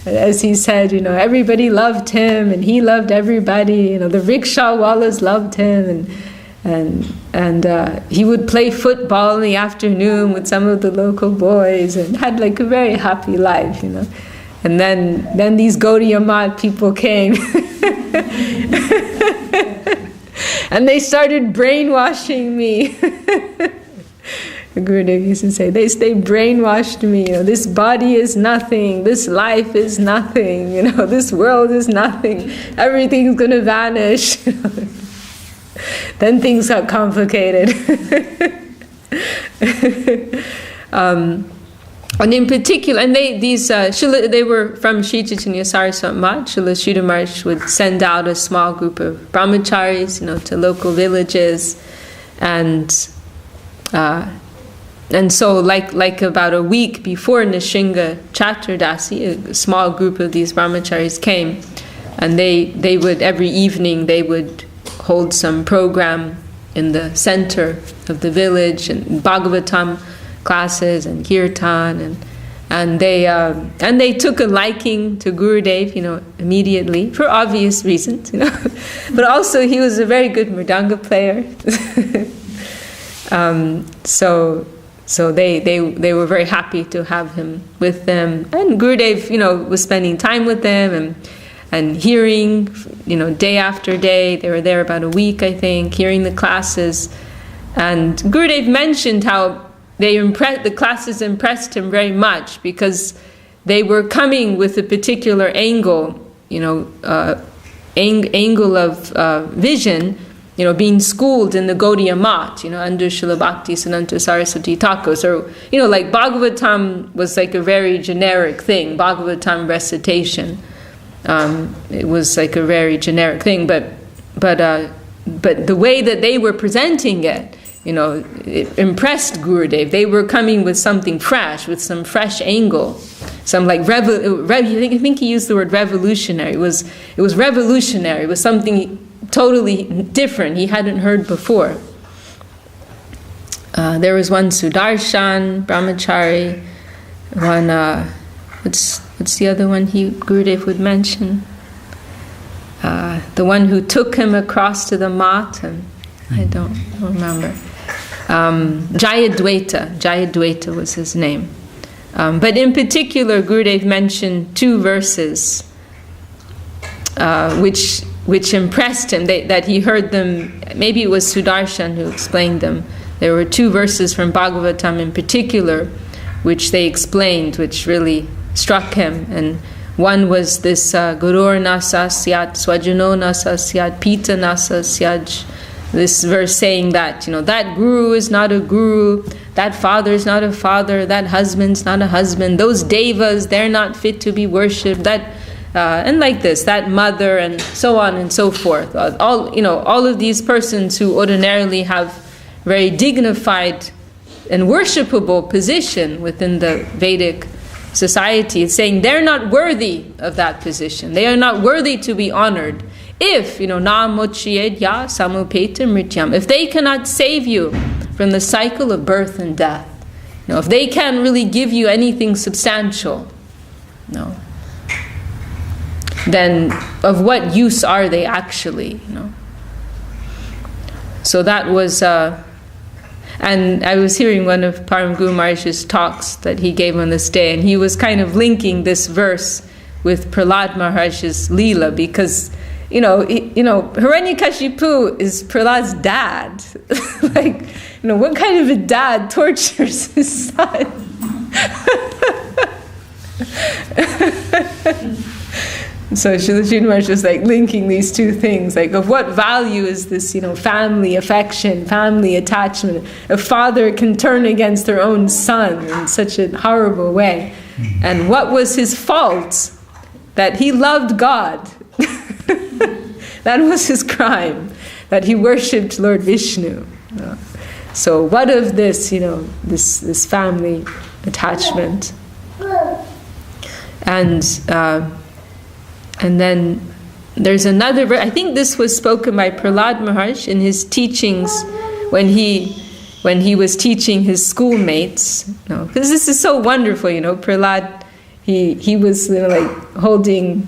As he said, you know, everybody loved him, and he loved everybody. You know, the rickshaw wallahs loved him, and he would play football in the afternoon with some of the local boys, and had like a very happy life, you know. And then these Gaudiya Math people came, and they started brainwashing me. Gurudev used to say, they brainwashed me, you know, this body is nothing, this life is nothing, you know, this world is nothing, everything's going to vanish. Then things got complicated. And in particular, and they were from Sri Chaitanya Saraswati Math. Srila Sridhar Maharaj would send out a small group of brahmacharis, you know, to local villages, and so like about a week before Nrsimha Chaturdashi, a small group of these brahmacharis came, and they would every evening they would hold some program in the center of the village, and Bhagavatam classes and kirtan, and they took a liking to Gurudev, you know, immediately for obvious reasons, you know. But also he was a very good mridanga player. So they were very happy to have him with them, and Gurudev, you know, was spending time with them and hearing, you know, day after day. They were there about a week, I think, hearing the classes, and Gurudev mentioned how the classes impressed him very much because they were coming with a particular angle, you know, angle of vision, you know, being schooled in the Gaudiya Math, you know, under Srila Bhakti Siddhanta Saraswati Thakur. So, you know, like Bhagavatam was like a very generic thing, Bhagavatam recitation. It was like a very generic thing, but the way that they were presenting it, you know, it impressed Gurudev. They were coming with something fresh, with some fresh angle, some like I think he used the word revolutionary. It was revolutionary. It was something totally different he hadn't heard before. There was one Sudarshan brahmachari, one what's the other one Gurudev would mention? The one who took him across to the mat, and I don't remember. Jayadvaita was his name. But in particular, Gurudev mentioned two verses which impressed him, that he heard them. Maybe it was Sudarshan who explained them. There were two verses from Bhagavatam in particular which they explained, which really struck him. And one was this Gurur nasa syat swajano nasa syat pita nasa syaj. This verse saying that, you know, that guru is not a guru, that father is not a father, that husband's not a husband, those devas, they're not fit to be worshipped, that and like this, that mother, and so on and so forth. All of these persons who ordinarily have very dignified and worshipable position within the Vedic society, it's saying they're not worthy of that position. They are not worthy to be honored. If, you know, na mochiyed ya samupeta mrityam, if they cannot save you from the cycle of birth and death, you know, if they can't really give you anything substantial, no, then of what use are they actually, you know? So that was, and I was hearing one of Param Guru Maharaj's talks that he gave on this day, and he was kind of linking this verse with Prahlad Maharaj's Leela, because Hiranyakashipu is Prahlad's dad. Like, you know, what kind of a dad tortures his son? So Srila Maharaj was like linking these two things, like of what value is this, family affection, family attachment. A father can turn against their own son in such a horrible way. And what was his fault? That he loved God. That was his crime, that he worshipped Lord Vishnu. So what of this, this family attachment? And then there's another verse. I think this was spoken by Prahlad Maharaj in his teachings when he was teaching his schoolmates. Because this is so wonderful, Prahlad. He was holding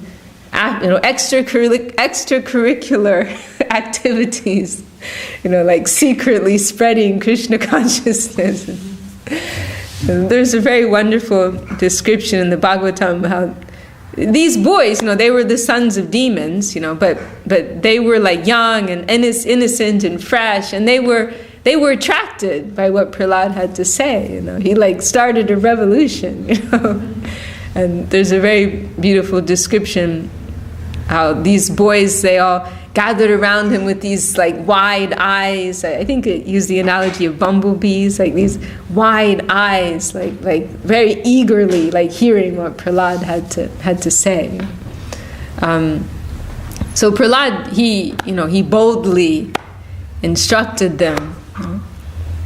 extracurricular activities, like secretly spreading Krishna consciousness. And there's a very wonderful description in the Bhagavatam how these boys, they were the sons of demons, but they were like young and innocent and fresh, and they were attracted by what Prahlad had to say. He started a revolution. And there's a very beautiful description how these boys, they all gathered around him with these wide eyes. I think it used the analogy of bumblebees, these wide eyes, very eagerly, hearing what Prahlad had to say. So Prahlad, he boldly instructed them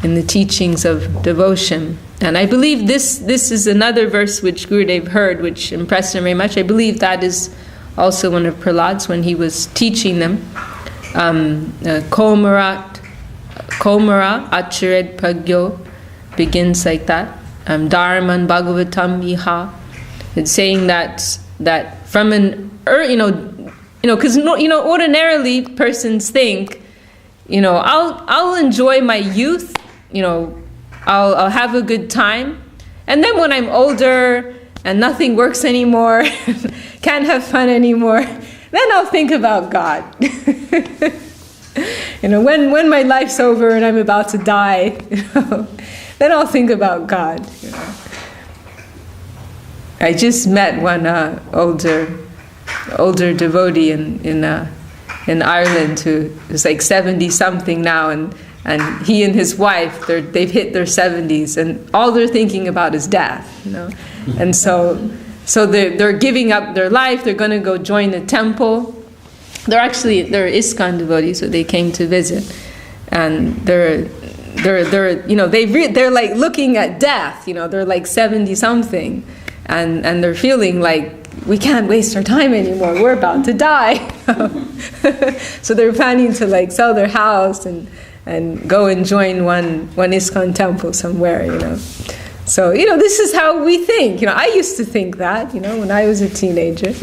in the teachings of devotion. And I believe this is another verse which Gurudev heard, which impressed him very much. I believe that is also one of Prahlad's when he was teaching them. Komara Achared Pragyo begins like that. Dharman Bhagavatam Iha. It's saying that from because ordinarily persons think, I'll enjoy my youth, I'll have a good time, and then when I'm older and nothing works anymore, can't have fun anymore, then I'll think about God. When my life's over and I'm about to die, then I'll think about God. I just met one older devotee in Ireland who is 70 something now, and he and his wife, they've hit their 70s, and all they're thinking about is death, And so they're giving up their life. They're going to go join the temple. They're ISKCON devotees, so they came to visit, and they're looking at death. They're 70 something, and they're feeling we can't waste our time anymore. We're about to die. So they're planning to sell their house and go and join one ISKCON temple somewhere, So, this is how we think. I used to think that, when I was a teenager.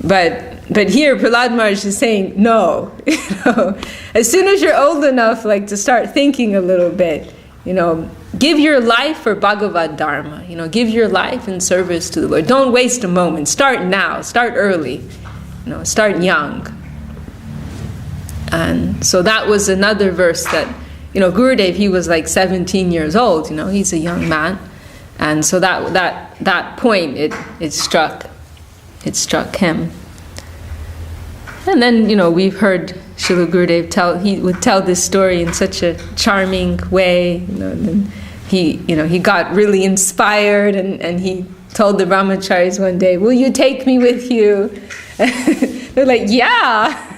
But here, Prahlad Maharaj is saying, no. As soon as you're old enough, to start thinking a little bit, give your life for Bhagavad Dharma. Give your life in service to the Lord. Don't waste a moment. Start now. Start early. Start young. And so that was another verse that, Gurudev, he was 17 years old, he's a young man. And so that point, it struck him. And then, we've heard Srila Gurudev he would tell this story in such a charming way, and he got really inspired, and he told the brahmacharis one day, will you take me with you? They're like, yeah.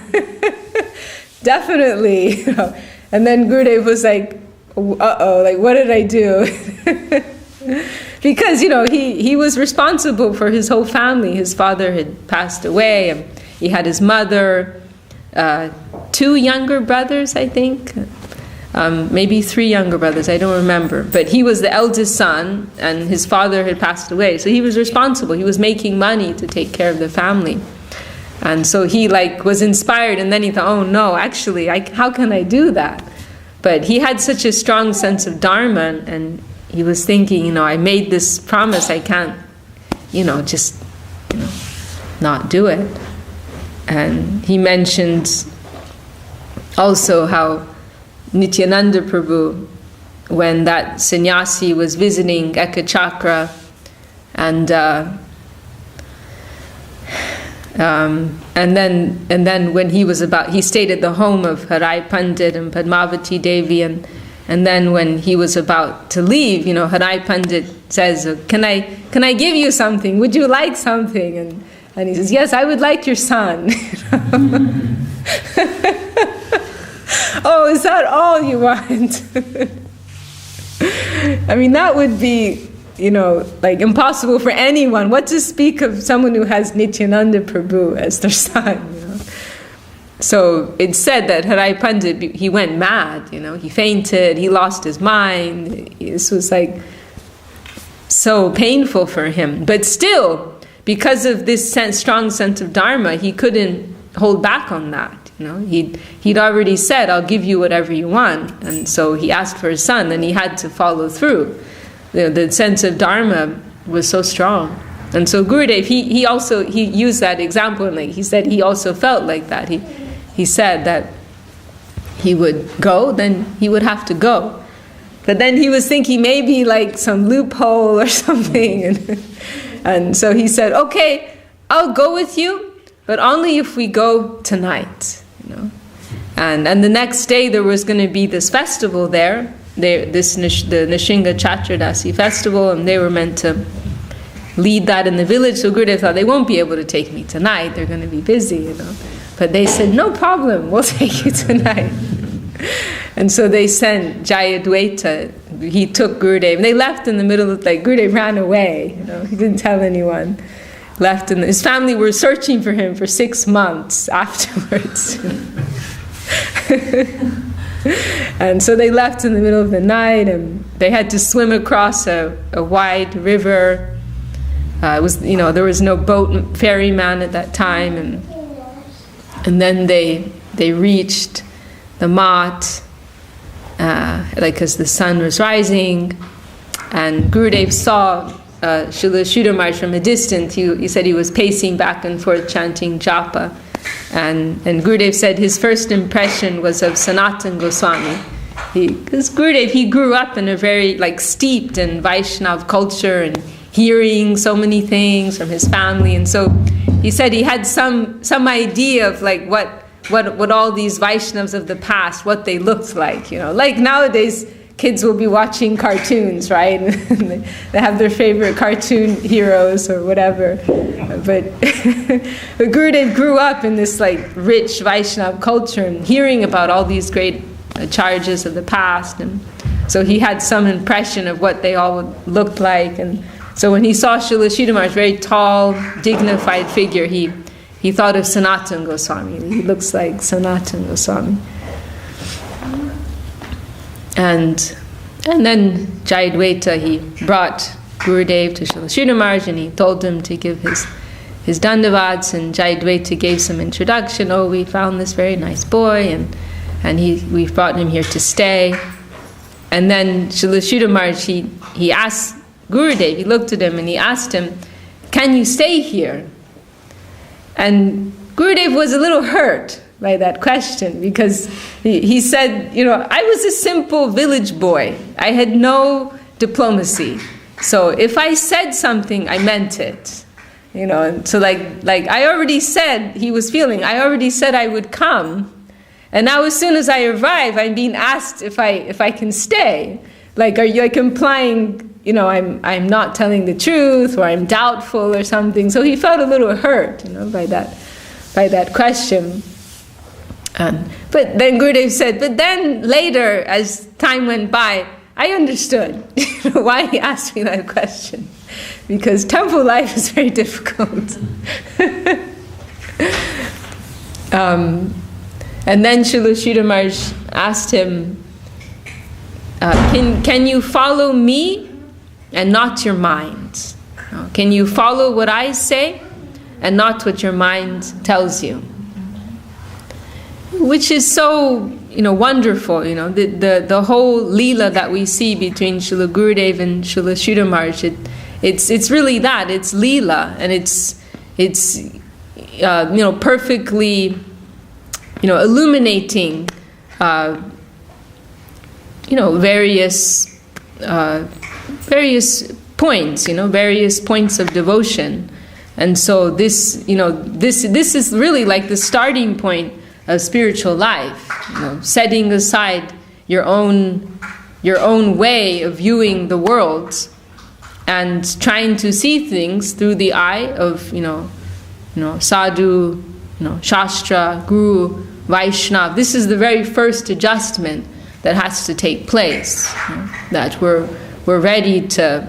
Definitely. And then Gurudev was like, uh-oh, what did I do? Because, he was responsible for his whole family. His father had passed away, and he had his mother, 2 younger brothers, I think, maybe 3 younger brothers, I don't remember. But he was the eldest son, and his father had passed away. So he was responsible. He was making money to take care of the family. And so he was inspired, and then he thought, oh no, actually, how can I do that? But he had such a strong sense of Dharma, and he was thinking, I made this promise, I can't, just, not do it. And he mentioned also how Nityananda Prabhu, when that sannyasi was visiting Ekachakra, and And then when he stayed at the home of Hrday Pandit and Padmavati Devi, and then when he was about to leave, Hrday Pandit says, "Can I give you something? Would you like something?" And he says, "Yes, I would like your son." Oh, is that all you want? I mean, that would be, like impossible for anyone. What to speak of someone who has Nityananda Prabhu as their son, So it's said that Hrday Pandit, he went mad, he fainted, he lost his mind. This was like so painful for him. But still, because of this strong sense of Dharma, he couldn't hold back on that. He'd already said, "I'll give you whatever you want," and so he asked for his son, and he had to follow through. The sense of Dharma was so strong, and so Gurudev he used that example, and he said he also felt like that. He said that he would go, then he would have to go, but then he was thinking maybe like some loophole or something, and so he said, "Okay, I'll go with you, but only if we go tonight." And the next day there was going to be this festival there, the Nrsimha Chaturdashi festival, and they were meant to lead that in the village. So Gurudev thought, they won't be able to take me tonight, they're going to be busy, But they said, "No problem, we'll take you tonight." And so they sent Jayadvaita, he took Gurudev, and they left in the middle of, Gurudev ran away, he didn't tell anyone. Left, and his family were searching for him for 6 months afterwards. And so they left in the middle of the night, and they had to swim across a wide river. It was, there was no boat ferryman at that time, and then they reached the Mat, as the sun was rising, and Gurudev saw Srila Sridhar Maharaj from a distance. He said he was pacing back and forth chanting japa, and Gurudev said his first impression was of Sanatana Goswami, because Gurudev, he grew up in a very steeped in Vaishnav culture and hearing so many things from his family, and so he said he had some idea of what all these Vaishnavas of the past, what they looked like, like nowadays kids will be watching cartoons, right? They have their favorite cartoon heroes or whatever. But Gurudev grew up in this rich Vaishnav culture and hearing about all these great acharyas of the past, and so he had some impression of what they all looked like. And so when he saw Srila Sridhar Maharaj, very tall, dignified figure, he thought of Sanatana Goswami. He looks like Sanatana Goswami. And then Jayadvaita, he brought Gurudev to Srila Sridhar Maharaj, and he told him to give his dandavats, and Jayadvaita gave some introduction. "Oh, we found this very nice boy, and we've brought him here to stay." And then Srila Sridhar Maharaj, he asked Gurudev, he looked at him and he asked him, "Can you stay here?" And Gurudev was a little hurt by that question, because he said, "I was a simple village boy. I had no diplomacy. So if I said something, I meant it." And so I already said, he was feeling, I already said I would come. And now as soon as I arrive, I'm being asked if I can stay. Are you implying, I'm not telling the truth, or I'm doubtful or something? So he felt a little hurt, by that question. But then Gurudev said, but then later, as time went by, I understood why he asked me that question. Because temple life is very difficult. And then Srila Sridhar Maharaj asked him, can you follow me and not your mind? Can you follow what I say and not what your mind tells you? Which is so, wonderful. The whole leela that we see between Srila Gurudev and Srila Sridhar Maharaj, it's really that. It's leela, and it's perfectly, illuminating, various points, various points of devotion And so this, this is really like the starting point of spiritual life. Setting aside your own way of viewing the world, and trying to see things through the eye of sadhu, shastra, guru, Vaishnava. This is the very first adjustment that has to take place. That we're ready to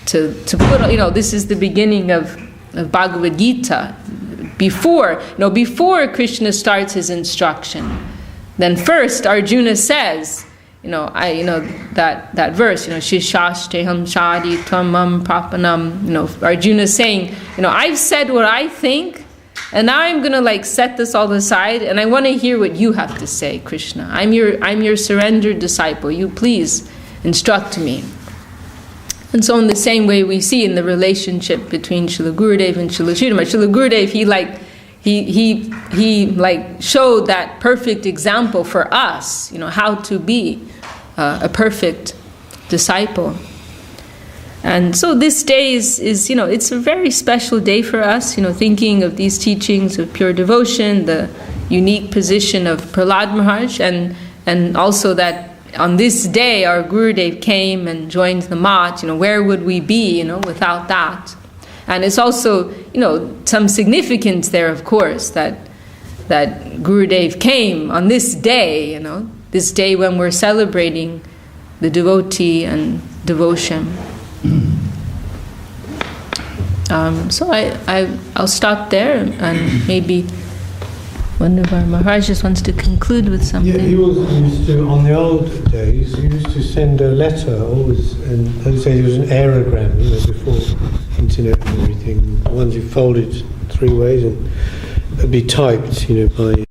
put. This is the beginning of Bhagavad Gita. Before Krishna starts his instruction, then first Arjuna says, that verse, Shishashteham Shadi Twamam Prapanam. Arjuna is saying, I've said what I think, and now I'm gonna set this all aside, and I want to hear what you have to say, Krishna. I'm your surrendered disciple. You please instruct me. And so in the same way we see in the relationship between Srila Gurudev and Srila Sridhar, Srila Gurudev, he showed that perfect example for us, how to be a perfect disciple. And so this day is it's a very special day for us, thinking of these teachings of pure devotion, the unique position of Prahlad Maharaj, and also that on this day our Gurudev came and joined the Mat. Where would we be, without that? And it's also, some significance there, of course, that Gurudev came on this day, this day when we're celebrating the devotee and devotion. So I'll stop there, and maybe one of our Maharajas wants to conclude with something. Yeah, he used to, on the old days, he used to send a letter always, and those days it was an aerogram, before internet and everything. The ones you folded 3 ways, and it'd be typed, by